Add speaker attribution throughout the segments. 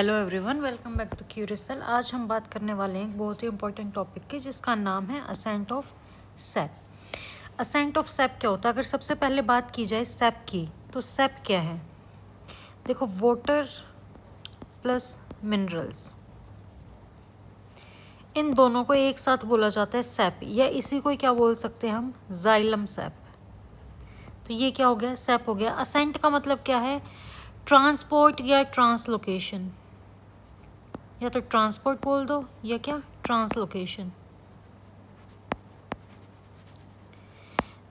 Speaker 1: Hello everyone, welcome back to Curious Cell. आज हम बात करने वाले हैं एक बहुत ही इंपॉर्टेंट टॉपिक की जिसका नाम है ascent of sap. Ascent of sap क्या होता है? अगर सबसे पहले बात की जाए सैप की, तो सैप क्या है? देखो, वाटर प्लस मिनरल्स, इन दोनों को एक साथ बोला जाता है सैप, या इसी को क्या बोल सकते हैं हम? Xylem SAP. तो ये क्या हो गया? सैप हो गया। असेंट का मतलब क्या है? ट्रांसपोर्ट या ट्रांसलोकेशन, या तो ट्रांसपोर्ट बोल दो या क्या, ट्रांसलोकेशन।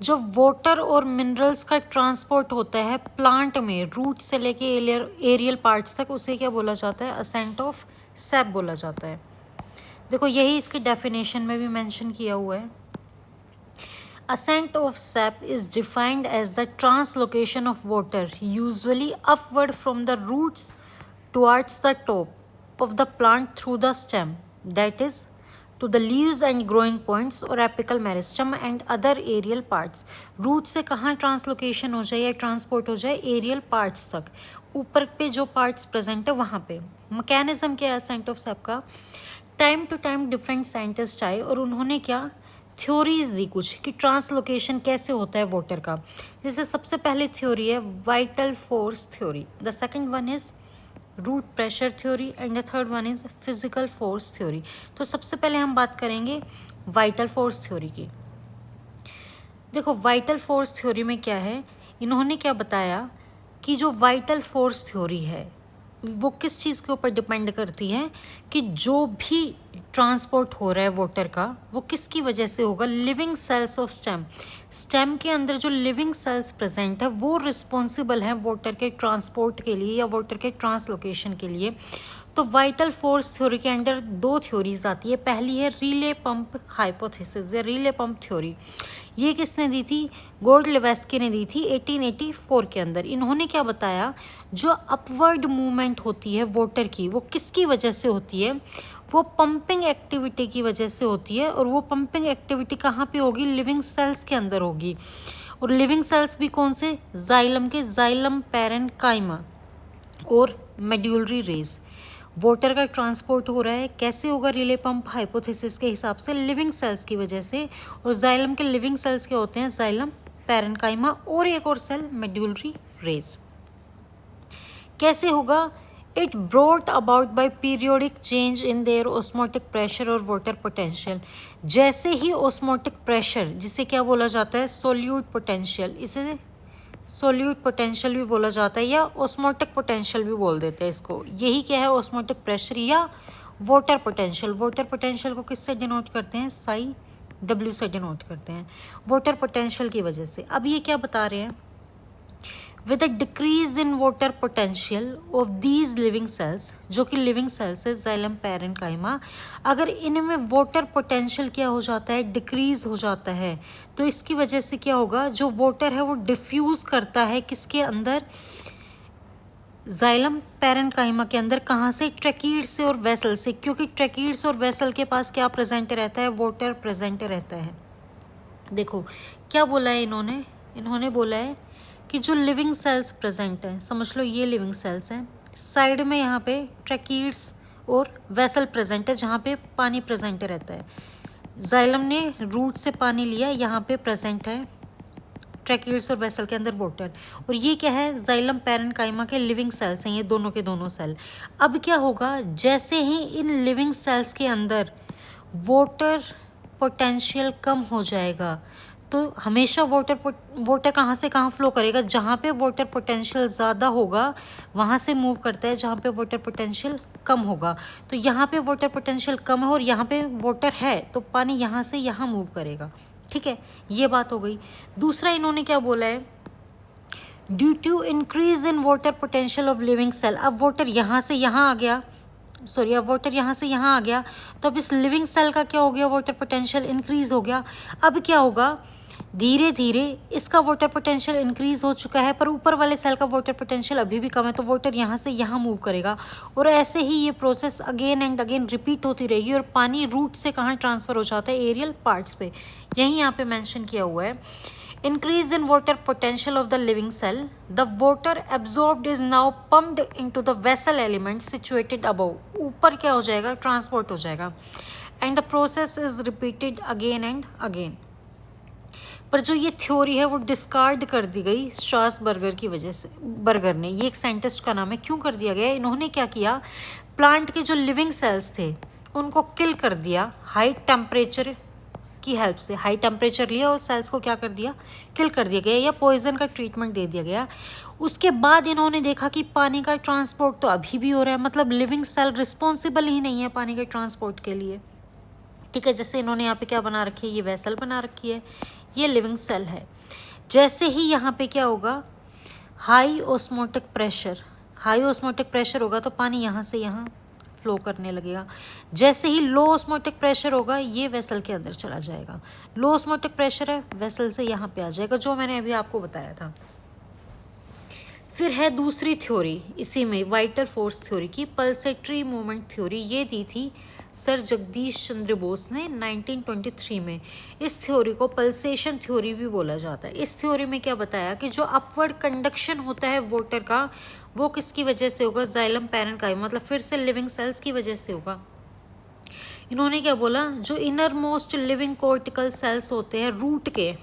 Speaker 1: जब वाटर और मिनरल्स का ट्रांसपोर्ट होता है प्लांट में, रूट से लेके एरियल पार्ट्स तक, उसे क्या बोला जाता है? असेंट ऑफ सैप बोला जाता है। देखो, यही इसकी डेफिनेशन में भी मेंशन किया हुआ है। Ascent of sap is defined as the translocation of water, usually upward from the roots towards the top of the plant through the stem, that is, to the leaves and growing points or apical meristem and other aerial parts. Root से कहाँ translocation हो जाए या transport हो जाए? Aerial parts तक, ऊपर पे जो पार्ट्स प्रेजेंट है वहाँ पे। मैकेनिज्म क्या है असेंट ऑफ सैप का? Time to time different scientist आए और उन्होंने क्या थ्योरीज दी कुछ, कि ट्रांसलोकेशन कैसे होता है वाटर का। जैसे सबसे पहले थ्योरी है vital force theory, the second one is root pressure theory and the third one is physical force theory. तो सबसे पहले हम बात करेंगे वाइटल फोर्स थ्योरी की। देखो, वाइटल फोर्स थ्योरी में क्या है, इन्होंने क्या बताया कि जो वाइटल फोर्स थ्योरी है वो किस चीज़ के ऊपर डिपेंड करती है, कि जो भी ट्रांसपोर्ट हो रहा है वाटर का, वो किसकी वजह से होगा? Living cells of stem. Stem के अंदर जो लिविंग सेल्स प्रेजेंट है वो रिस्पॉन्सिबल हैं वाटर के ट्रांसपोर्ट के लिए या वाटर के ट्रांसलोकेशन के लिए। तो वाइटल फोर्स थ्योरी के अंदर दो थ्योरीज आती है। पहली है रिले पंप हाइपोथेसिस या रिले पंप थ्योरी। ये किसने दी थी? गोल्डलेवेस्की ने दी थी 1884 के अंदर। इन्होंने क्या बताया, जो अपवर्ड मूवमेंट होती है वाटर की, वो किसकी वजह से होती है? वो पंपिंग एक्टिविटी की वजह से होती है। और वो पंपिंग एक्टिविटी कहाँ पे होगी? लिविंग सेल्स के अंदर होगी। और लिविंग सेल्स भी कौन से? जाइलम के, जाइलम पैरेन्काइमा और मेड्यूलरी रेज। वाटर का ट्रांसपोर्ट हो रहा है, कैसे होगा? रिले पंप हाइपोथेसिस के हिसाब से लिविंग सेल्स की वजह से। और जाइलम के लिविंग सेल्स क्या होते हैं? जाइलम पैरेन्काइमा और एक और सेल मेड्यूलरी रेज। कैसे होगा? It brought about by periodic change in their osmotic pressure और वाटर पोटेंशियल। जैसे ही ऑस्मोटिक प्रेशर, जिसे क्या बोला जाता है? सोल्यूट पोटेंशियल, इसे सोल्यूट पोटेंशियल भी बोला जाता है या ऑस्मोटिक पोटेंशियल भी बोल देते हैं इसको। यही क्या है? ऑस्मोटिक प्रेशर या वाटर पोटेंशियल। वाटर पोटेंशियल को किससे डिनोट करते हैं? साई डब्ल्यू से डिनोट करते हैं, वाटर पोटेंशियल की वजह से। अब ये क्या बता रहे हैं? With a decrease in water potential of these living cells, जो कि लिविंग सेल्स है जाइलम पैरेन्काइमा, अगर इनमें वाटर पोटेंशियल क्या हो जाता है? डिक्रीज हो जाता है। तो इसकी वजह से क्या होगा? जो वाटर है वो डिफ्यूज करता है किसके अंदर? जाइलम पैरेन्काइमा के अंदर। कहाँ से? ट्रैकीड से और वेसल से, क्योंकि ट्रैकीड्स और वेसल के पास क्या प्रेजेंट रहता है? वाटर प्रेजेंट रहता है। देखो क्या बोला है इन्होंने, इन्होंने बोला है कि जो लिविंग सेल्स प्रेजेंट हैं, समझ लो ये लिविंग सेल्स हैं, साइड में यहाँ पे ट्रैकीड्स और वेसल प्रेजेंट है जहाँ पे पानी प्रेजेंट रहता है। जाइलम ने रूट से पानी लिया, यहाँ पे प्रेजेंट है ट्रैकीड्स और वेसल के अंदर वाटर। और ये क्या है? जाइलम पैरेन्काइमा के लिविंग सेल्स हैं ये दोनों के दोनों सेल। अब क्या होगा? जैसे ही इन लिविंग सेल्स के अंदर वाटर पोटेंशियल कम हो जाएगा, तो हमेशा वाटर कहाँ से कहाँ फ्लो करेगा? जहाँ पे वाटर पोटेंशियल ज़्यादा होगा वहाँ से मूव करता है, जहाँ पे वाटर पोटेंशियल कम होगा। तो यहाँ पे वाटर पोटेंशियल कम है और यहाँ पे वाटर है, तो पानी यहाँ से यहाँ मूव करेगा। ठीक है, ये बात हो गई। दूसरा इन्होंने क्या बोला है? Due to increase in water potential of living cell. अब वाटर यहाँ से यहाँ आ गया, सॉरी, अब वाटर यहाँ से यहाँ आ गया, तो अब इस लिविंग सेल का क्या हो गया? वाटर पोटेंशियल इंक्रीज हो गया। अब क्या होगा? धीरे धीरे इसका वाटर पोटेंशियल इंक्रीज हो चुका है, पर ऊपर वाले सेल का वाटर पोटेंशियल अभी भी कम है, तो वाटर यहाँ से यहाँ मूव करेगा। और ऐसे ही ये process again and again repeat होती रहेगी। और पानी रूट से कहाँ ट्रांसफ़र हो जाता है? एरियल पार्ट्स पे। यही यहाँ पे मेंशन किया हुआ है। increase in water potential of the living cell, the water absorbed is now pumped into the vessel element situated above. ऊपर क्या हो जाएगा, ट्रांसपोर्ट हो जाएगा, and the process is repeated again and again. पर जो ये थ्योरी है वो डिस्कार्ड कर दी गई स्ट्रासबर्गर की वजह से. बर्गर ने, ये एक साइंटिस्ट का नाम है. क्यों कर दिया गया? इन्होंने क्या किया, प्लांट के जो लिविंग सेल्स थे उनको किल कर दिया हाई टेम्परेचर की हेल्प से. हाई टेम्परेचर लिया और सेल्स को क्या कर दिया, किल कर दिया गया, या पॉइजन का ट्रीटमेंट दे दिया गया. उसके बाद इन्होंने देखा कि पानी का ट्रांसपोर्ट तो अभी भी हो रहा है, मतलब लिविंग सेल रिस्पॉन्सिबल ही नहीं है पानी के ट्रांसपोर्ट के लिए. ठीक है, जैसे इन्होंने यहाँ पे क्या बना रखी है, ये वेसल बना रखी है, ये लिविंग सेल है. जैसे ही यहाँ पे क्या होगा, हाई ऑस्मोटिक प्रेशर होगा तो पानी यहाँ से यहाँ फ्लो करने लगेगा. जैसे ही लो ऑस्मोटिक प्रेशर होगा ये वेसल के अंदर चला जाएगा. लो ऑस्मोटिक प्रेशर है, वेसल से यहाँ पे आ जाएगा, जो मैंने अभी आपको बताया था. फिर है दूसरी थ्योरी इसी में, वाइटल फोर्स थ्योरी की, पल्सेटरी मूवमेंट थ्योरी. ये दी थी सर जगदीश चंद्र बोस ने 1923 में. इस थ्योरी को पल्सेशन थ्योरी भी बोला जाता है. इस थ्योरी में क्या बताया कि जो अपवर्ड कंडक्शन होता है वाटर का, वो किसकी वजह से होगा, जाइलम पैरेन्काइमा, मतलब फिर से लिविंग सेल्स की वजह से होगा. इन्होंने क्या बोला, जो inner most living cortical cells होते हैं रूट के,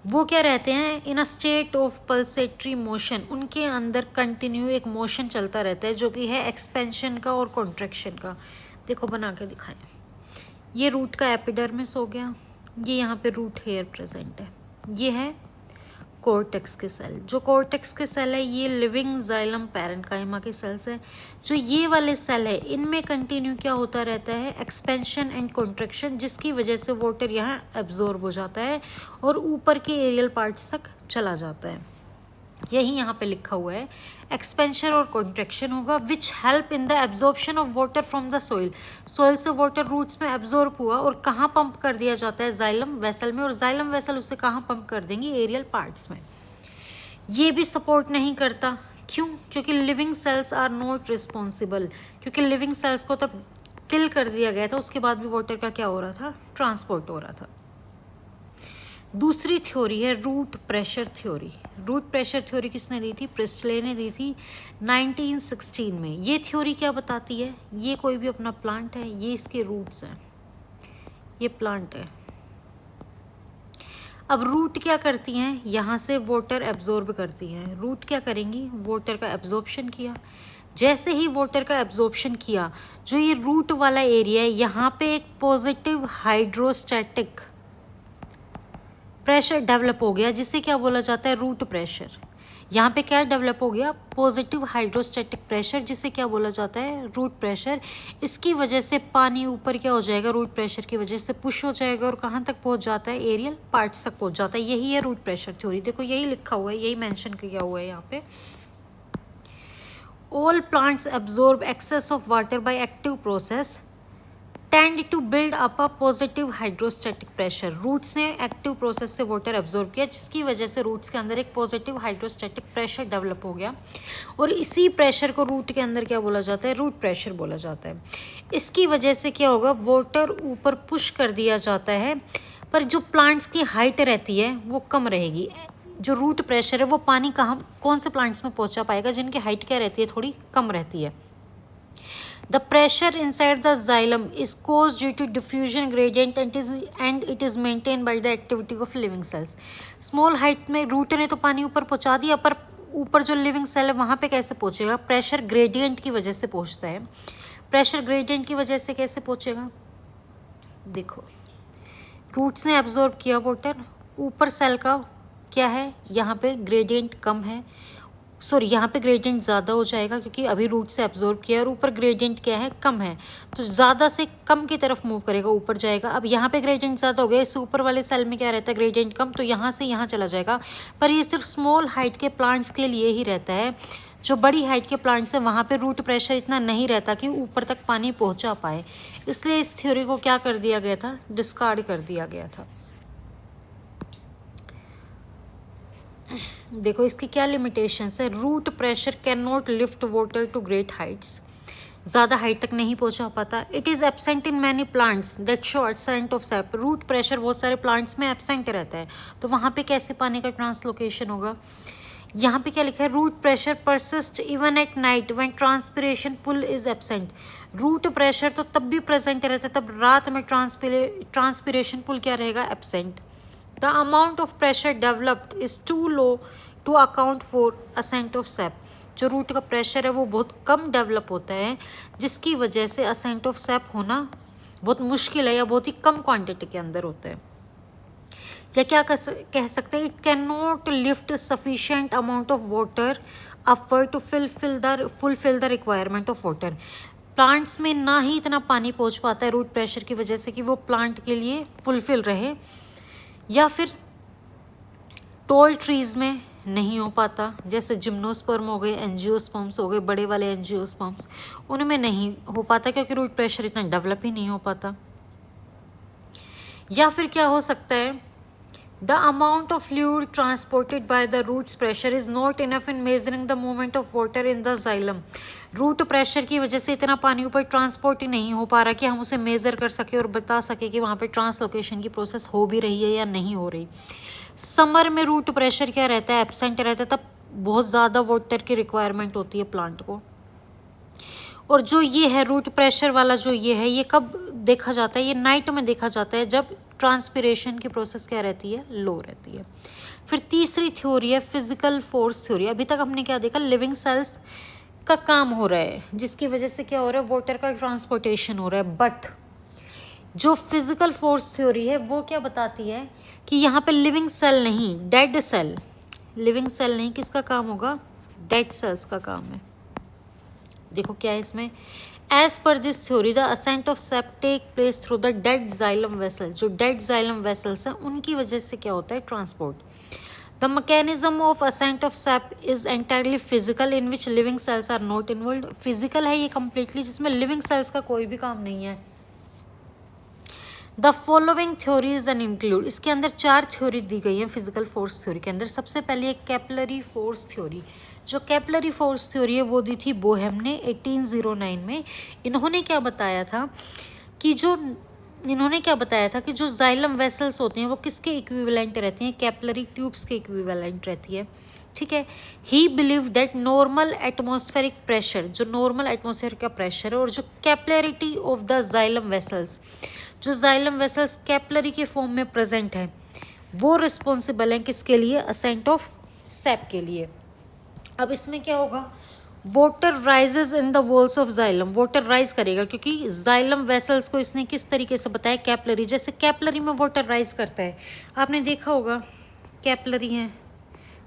Speaker 1: वो क्या रहते हैं, in a state of pulsatory motion. उनके अंदर कंटिन्यू एक मोशन चलता रहता है जो कि है एक्सपेंशन का और कॉन्ट्रैक्शन का. देखो बना के दिखाएं. ये रूट का एपिडर्मिस हो गया, ये यहाँ पे रूट हेयर प्रेजेंट है, ये है कॉर्टेक्स के सेल. जो कॉर्टेक्स के सेल है ये लिविंग जाइलम पैरेन्काइमा के सेल्स है. जो ये वाले सेल है इनमें कंटिन्यू क्या होता रहता है, एक्सपेंशन एंड कॉन्ट्रैक्शन, जिसकी वजह से वाटर यहाँ एब्जॉर्ब हो जाता है और ऊपर के एरियल पार्ट्स तक चला जाता है. यही यहाँ पे लिखा हुआ है, एक्सपेंशन और कॉन्ट्रैक्शन होगा which help in the absorption of water from the soil. Soil से वाटर रूट्स में एब्जॉर्ब हुआ और कहाँ पंप कर दिया जाता है, जाइलम वेसल में, और जाइलम वेसल उसे कहाँ पंप कर देंगे, एरियल पार्ट्स में. ये भी सपोर्ट नहीं करता. क्यों? क्योंकि living cells are not responsible. क्योंकि लिविंग सेल्स को तब किल कर दिया गया था, उसके बाद भी वाटर का क्या हो रहा था, ट्रांसपोर्ट हो रहा था. दूसरी थ्योरी है root pressure theory. Root pressure theory किसने दी थी, प्रिस्टले ने दी थी 1916 में. ये थ्योरी क्या बताती है, ये कोई भी अपना प्लांट है, ये इसके रूट्स हैं, ये प्लांट है. अब रूट क्या करती हैं, यहाँ से वाटर एब्जॉर्ब करती हैं. रूट क्या करेंगी, वाटर का एब्जॉर्प्शन किया. जैसे ही वाटर का एब्जॉर्प्शन किया, जो ये रूट वाला एरिया है, यहाँ पे एक पॉजिटिव हाइड्रोस्टैटिक प्रेशर डेवलप हो गया, जिसे क्या बोला जाता है, रूट प्रेशर. यहाँ पे क्या डेवलप हो गया, पॉजिटिव हाइड्रोस्टैटिक प्रेशर, जिसे क्या बोला जाता है, रूट प्रेशर. इसकी वजह से पानी ऊपर क्या हो जाएगा, रूट प्रेशर की वजह से पुश हो जाएगा और कहाँ तक पहुँच जाता है, एरियल पार्ट्स तक पहुँच जाता है. यही है रूट प्रेशर थ्योरी. देखो यही लिखा हुआ है, यही मेंशन किया हुआ है यहाँ पे. All plants absorb excess of water by active process tend to build up a positive hydrostatic pressure. Roots ने एक्टिव प्रोसेस से वाटर एब्जॉर्ब किया, जिसकी वजह से रूट्स के अंदर एक पॉजिटिव हाइड्रोस्टैटिक प्रेशर डेवलप हो गया, और इसी प्रेशर को रूट के अंदर क्या बोला जाता है, रूट प्रेशर बोला जाता है. इसकी वजह से क्या होगा, वाटर ऊपर पुश कर दिया जाता है, पर जो प्लांट्स की हाइट रहती है वो कम रहेगी. जो रूट प्रेशर है वो पानी कहाँ, कौन से प्लांट्स में पहुँचा पाएगा, जिनकी हाइट क्या रहती है, थोड़ी कम रहती है. The pressure inside the xylem is caused due to diffusion gradient and it is maintained by the activity of living cells. Small height में रूट ने तो पानी ऊपर पहुंचा दिया, पर ऊपर जो लिविंग सेल है वहाँ पे कैसे पहुंचेगा, प्रेशर ग्रेडियंट की वजह से पहुंचता है. प्रेशर ग्रेडियंट की वजह से कैसे पहुंचेगा, देखो रूट्स ने एब्जॉर्ब किया वाटर, ऊपर सेल का क्या है, यहाँ पे ग्रेडियंट कम है, सॉरी यहाँ पे ग्रेडियंट ज़्यादा हो जाएगा क्योंकि अभी रूट से एब्जॉर्ब किया, और ऊपर ग्रेडियंट क्या है, कम है, तो ज़्यादा से कम की तरफ मूव करेगा, ऊपर जाएगा. अब यहाँ पे ग्रेडियंट ज़्यादा हो गया, इससे ऊपर वाले सेल में क्या रहता है, ग्रेडियंट कम, तो यहाँ से यहाँ चला जाएगा. पर ये सिर्फ स्मॉल हाइट के प्लांट्स के लिए ही रहता है. जो बड़ी हाइट के प्लांट्स हैं वहाँ पे रूट प्रेशर इतना नहीं रहता कि ऊपर तक पानी पहुँचा पाए. इसलिए इस थ्योरी को क्या कर दिया गया था, डिस्कार्ड कर दिया गया था. देखो इसकी क्या लिमिटेशंस है, root pressure can not lift water to great heights. ज़्यादा हाइट तक नहीं पहुंचा पाता। It is absent in many plants that show ascent of sap. Root pressure बहुत सारे प्लांट्स में एब्सेंट रहता है, तो वहाँ पे कैसे पानी का ट्रांसलोकेशन होगा। यहाँ पे क्या लिखा है, root pressure persist even at night when transpiration pull is absent. Root pressure तो तब भी प्रेजेंट रहता है, तब रात में ट्रांसपिरेशन पुल क्या रहेगा, absent. The amount of pressure developed is too low to account for ascent of sap. जो रूट का प्रेशर है वो बहुत कम डेवलप होता है, जिसकी वजह से असेंट ऑफ सैप होना बहुत मुश्किल है या बहुत ही कम क्वांटिटी के अंदर होता है। या क्या कह सकते हैं, it can not lift sufficient amount of water upward to fulfil the requirement of water. Plants में ना ही इतना पानी पहुंच पाता है रूट प्रेशर की वजह से कि वो प्लांट के लिए फुलफिल रहे, या फिर टॉल ट्रीज में नहीं हो पाता, जैसे जिम्नोस्पर्म हो गए, एंजियोस्पर्म्स हो गए, बड़े वाले एंजियोस्पर्म्स, उनमें नहीं हो पाता क्योंकि रूट प्रेशर इतना डेवलप ही नहीं हो पाता। या फिर क्या हो सकता है, the amount of fluid transported by the roots pressure is not enough in measuring the movement of water in the xylem. Root pressure की वजह से इतना पानी ऊपर ट्रांसपोर्ट ही नहीं हो पा रहा कि हम उसे मेजर कर सके और बता सके कि वहाँ पे ट्रांसलोकेशन की प्रोसेस हो भी रही है या नहीं हो रही। समर में रूट प्रेशर क्या रहता है, एब्सेंट रहता है, तब बहुत ज़्यादा वाटर की रिक्वायरमेंट होती है प्लांट को। और जो ये है रूट प्रेशर वाला जो ये है, ये कब देखा जाता है, ये नाइट में देखा जाता है जब ट्रांसपिरेशन की प्रोसेस क्या रहती है, लो रहती है। फिर तीसरी थ्योरी है फिजिकल फोर्स थ्योरी। अभी तक हमने क्या देखा, लिविंग सेल्स का काम हो रहा है जिसकी वजह से क्या हो रहा है, वाटर का ट्रांसपोर्टेशन हो रहा है। बट जो फिजिकल फोर्स थ्योरी है वो क्या बताती है कि यहाँ पे लिविंग सेल नहीं, डेड सेल, लिविंग सेल नहीं, किसका काम होगा, डेड सेल्स का काम है। देखो क्या है इसमें, as per this theory the ascent of sap take place through the dead xylem vessel. जो डेड जाइलम वेसल्स हैं उनकी वजह से क्या होता है, transport. The mechanism of ascent of sap is entirely physical in which living cells are not involve. Physical है ये कम्प्लीटली, जिसमें लिविंग सेल्स का कोई भी काम नहीं है। The following theories and include, इसके अंदर 4 थ्योरी दी गई हैं फिजिकल फोर्स थ्योरी के अंदर। सबसे पहले एक कैपिलरी फोर्स थ्योरी। जो कैपिलरी फोर्स थ्योरी है वो दी थी बोहेम ने 1809 में। इन्होंने क्या बताया था कि जो जाइलम वेसल्स होते हैं वो किसके इक्विवेलेंट रहती हैं, कैपिलरी ट्यूब्स के इक्विवेलेंट रहती है। ठीक है, ही believe that normal atmospheric pressure, जो नॉर्मल एटमॉस्फेयर का प्रेशर है, और जो capillarity of the xylem vessels, जो जाइलम वेसल्स कैपिलरी के फॉर्म में प्रेजेंट है, वो रिस्पॉन्सिबल हैं किसके लिए, असेंट ऑफ सैप के लिए। अब इसमें क्या होगा, water rises in the walls of xylem, water rise करेगा क्योंकि जाइलम वेसल्स को इसने किस तरीके से बताया, कैपिलरी, जैसे कैपिलरी में वाटर राइज करता है, आपने देखा होगा कैपिलरी है,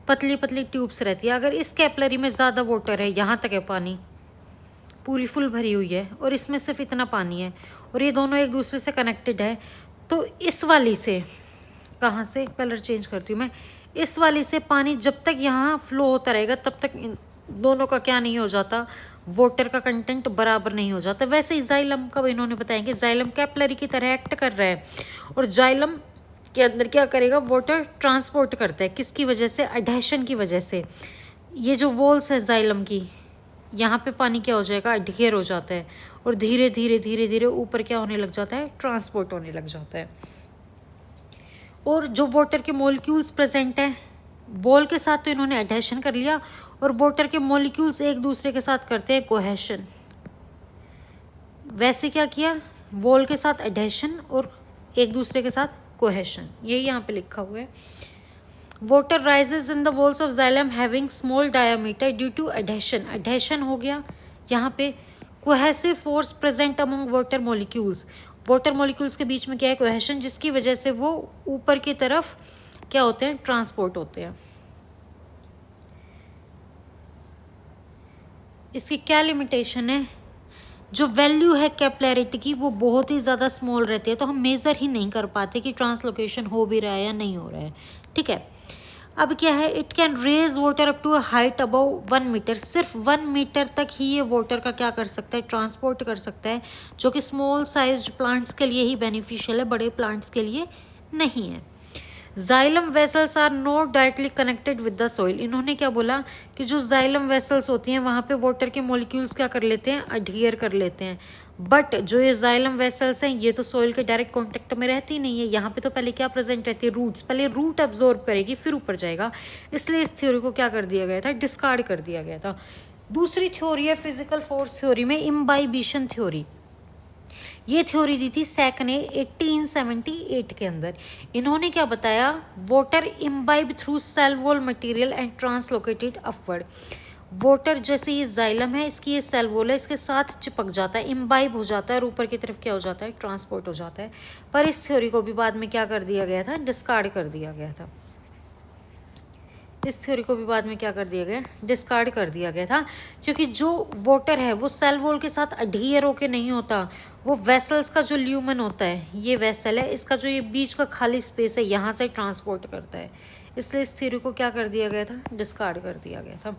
Speaker 1: पतली पतली ट्यूब्स रहती है। अगर इस कैपिलरी में ज़्यादा वाटर है, यहाँ तक है पानी, पूरी फुल भरी हुई है, और इसमें सिर्फ इतना पानी है, और ये दोनों एक दूसरे से कनेक्टेड है, तो इस वाली से, कहाँ से, कलर चेंज करती हूँ मैं, इस वाली से पानी जब तक यहाँ फ्लो होता रहेगा तब तक इन दोनों का क्या नहीं हो जाता, वाटर का कंटेंट बराबर नहीं हो जाता। वैसे ही जाइलम का इन्होंने बताया कि जाइलम कैपिलरी की तरह एक्ट कर रहा है, और जाइलम के अंदर क्या करेगा, वाटर ट्रांसपोर्ट करता है, किसकी वजह से, एडहेशन की वजह से। ये जो वॉल्स है जाइलम की, यहाँ पे पानी क्या हो जाएगा, अडहेयर हो जाता है, और धीरे धीरे धीरे धीरे ऊपर क्या होने लग जाता है, ट्रांसपोर्ट होने लग जाता है। और जो वाटर के मॉलिक्यूल्स प्रेजेंट हैं, बॉल के साथ तो इन्होंने एडहेशन कर लिया, और वाटर के मॉलिक्यूल्स एक दूसरे के साथ करते हैं कोहेशन। वैसे क्या किया, बॉल के साथ एडहेशन और एक दूसरे के साथ कोहेशन, यही यहाँ पे लिखा हुआ है। Water rises in the walls of xylem having small diameter due to adhesion, adhesion हो गया यहाँ पे। Cohesive force present among water molecules, water molecules के बीच में क्या है, कोहेशन, जिसकी वजह से वो ऊपर की तरफ क्या होते हैं, ट्रांसपोर्ट होते हैं। इसकी क्या लिमिटेशन है, जो वैल्यू है कैपिलरिटी की वो बहुत ही ज़्यादा स्मॉल रहती है, तो हम मेज़र ही नहीं कर पाते कि ट्रांसलोकेशन हो भी रहा है या नहीं हो रहा है। ठीक है, अब क्या है, it can raise water up to a height above 1 metre, सिर्फ 1 मीटर तक ही ये वाटर का क्या कर सकता है, ट्रांसपोर्ट कर सकता है, जो कि स्मॉल साइज्ड प्लांट्स के लिए ही बेनिफिशियल है, बड़े प्लांट्स के लिए नहीं है। Xylem vessels are not directly connected with the soil. इन्होंने क्या बोला कि जो जाइलम वेसल्स होती हैं वहाँ पे वाटर के मॉलिक्यूल्स क्या कर लेते हैं, अडहियर कर लेते हैं। बट जो ये जाइलम वेसल्स हैं ये तो सॉइल के डायरेक्ट कांटेक्ट में रहती नहीं है। यहाँ पे तो पहले क्या प्रेजेंट रहती है, रूट्स। पहले रूट अब्जॉर्ब करेगी फिर ऊपर जाएगा, इसलिए इस थ्योरी को क्या कर दिया गया था, डिस्कार्ड कर दिया गया था। दूसरी थ्योरी है फिजिकल फोर्स थ्योरी में इम्बाइबिशन थ्योरी। ये थ्योरी दी थी सैक ने 1878 के अंदर। इन्होंने क्या बताया, water imbibe through cell wall material and translocated upward. Water जैसे ये जाइलम है, इसकी ये सेल वॉल है, इसके साथ चिपक जाता है, इम्बाइब हो जाता है और ऊपर की तरफ क्या हो जाता है, ट्रांसपोर्ट हो जाता है। पर इस थ्योरी को भी बाद में क्या कर दिया गया था, डिस्कार्ड कर दिया गया था। इस थ्योरी को भी बाद में क्या कर दिया गया, डिस्कार्ड कर दिया गया था, क्योंकि जो वाटर है वो सेल वॉल के साथ अडहियर होके नहीं होता, वो वेसल्स का जो ल्यूमन होता है, ये वेसल है, इसका जो ये बीच का खाली स्पेस है यहाँ से ट्रांसपोर्ट करता है। इसलिए इस थ्योरी को क्या कर दिया गया था, डिस्कार्ड कर दिया गया था।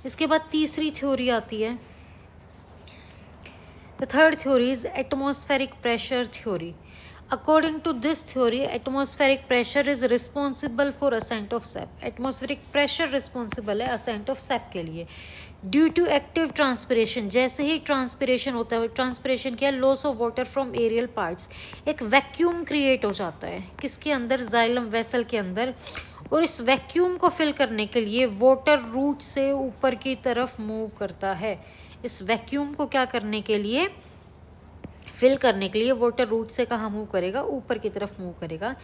Speaker 1: इसके बाद तीसरी थ्योरी आती है, the third theory is atmospheric pressure theory. According to this theory, atmospheric pressure is responsible for ascent of sap. Atmospheric pressure responsible है ascent of sap के लिए। Due to active transpiration, जैसे ही transpiration होता है, transpiration क्या है, loss of water from aerial parts, एक vacuum create हो जाता है किसके अंदर, जाइलम वेसल के अंदर। और इस वैक्यूम को फिल करने के लिए वाटर रूट से ऊपर की तरफ मूव करता है। इस वैक्यूम को क्या करने के लिए, फिल करने के लिए वाटर रूट से कहाँ मूव करेगा, ऊपर की तरफ मूव करेगा।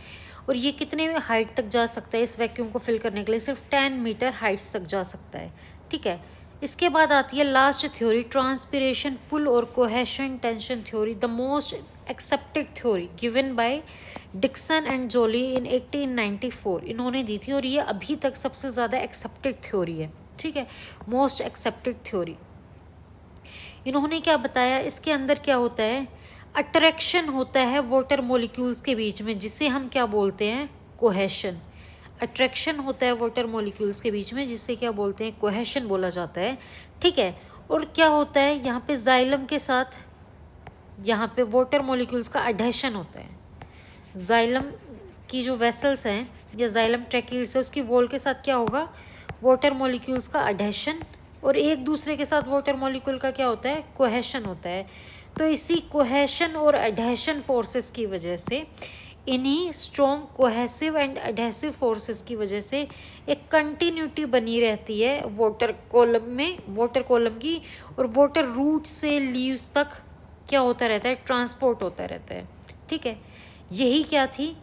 Speaker 1: और ये कितने हाइट तक जा सकता है, इस वैक्यूम को फिल करने के लिए सिर्फ 10 मीटर हाइट्स तक जा सकता है। ठीक है, इसके बाद आती है लास्ट थ्योरी, ट्रांसपिरेशन पुल और cohesion tension theory, the most accepted theory given by Dixon and Joly in 1894। इन्होंने दी थी और ये अभी तक सबसे ज़्यादा एक्सेप्टेड थ्योरी है। ठीक है, मोस्ट एक्सेप्टेड थ्योरी। इन्होंने क्या बताया, इसके अंदर क्या होता है, अट्रैक्शन होता है वाटर मॉलिक्यूल्स के बीच में, जिसे हम क्या बोलते हैं, कोहेशन। अट्रैक्शन होता है वाटर मॉलिक्यूल्स के बीच में, जिसे क्या बोलते हैं, कोहेशन बोला जाता है। ठीक है, और क्या होता है यहाँ पे, जाइलम के साथ यहाँ पे वाटर मॉलिक्यूल्स का अडहेशन होता है। जाइलम की जो वेसल्स हैं या जाइलम ट्रैकीड्स है, उसकी वॉल के साथ क्या होगा, वाटर मॉलिक्यूल्स का अडहेशन, और एक दूसरे के साथ वाटर मॉलिक्यूल का क्या होता है, कोहेशन होता है। तो इसी कोहेशन और एडहेशन फोर्सेस की वजह से, इन्हीं strong cohesive and adhesive forces की वजह से एक कंटिन्यूटी बनी रहती है वाटर कॉलम में, वाटर कॉलम की, और वाटर रूट से लीव्स तक क्या होता रहता है, ट्रांसपोर्ट होता रहता है। ठीक है, यही क्या थी,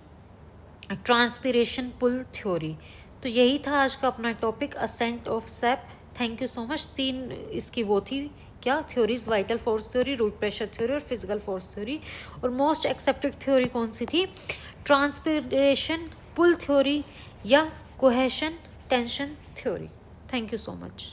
Speaker 1: ट्रांसपिरेशन पुल थ्योरी। तो यही था आज का अपना topic, ascent of sap. Thank you so much. 3 इसकी वो थी क्या, theories, vital force theory, root pressure theory और फिजिकल फोर्स थ्योरी। और मोस्ट एक्सेप्टेड थ्योरी कौन सी थी, ट्रांसपिरेशन पुल थ्योरी या cohesion tension theory. Thank you so much.